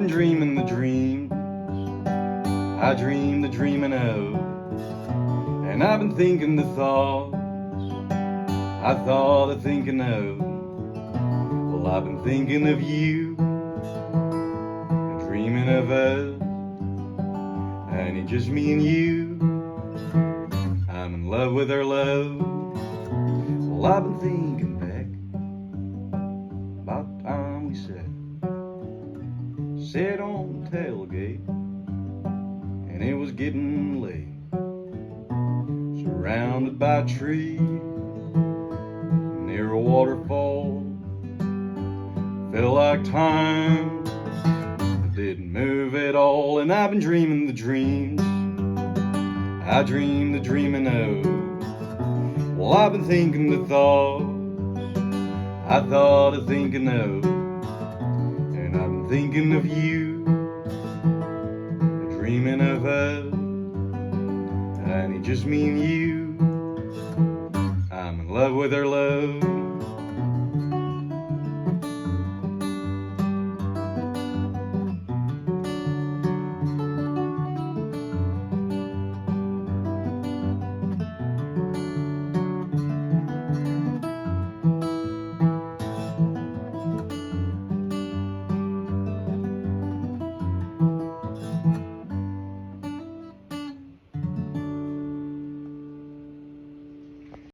been dreaming the dreams I dream the dreaming of, and I've been thinking the thoughts I thought of thinking of. Well, I've been thinking of you and dreaming of us, and it's just me and you. I'm in love with our love. Well, I've been thinking back about the time we sat on the tailgate, and it was getting late, surrounded by a tree near a waterfall. Felt like time didn't move at all, and I've been dreaming the dreams I dream the dreaming of. Well, I've been thinking the thoughts I thought of thinking of, and I've been thinking of you, dreaming of us, and it's just me and you. I'm in love with our love.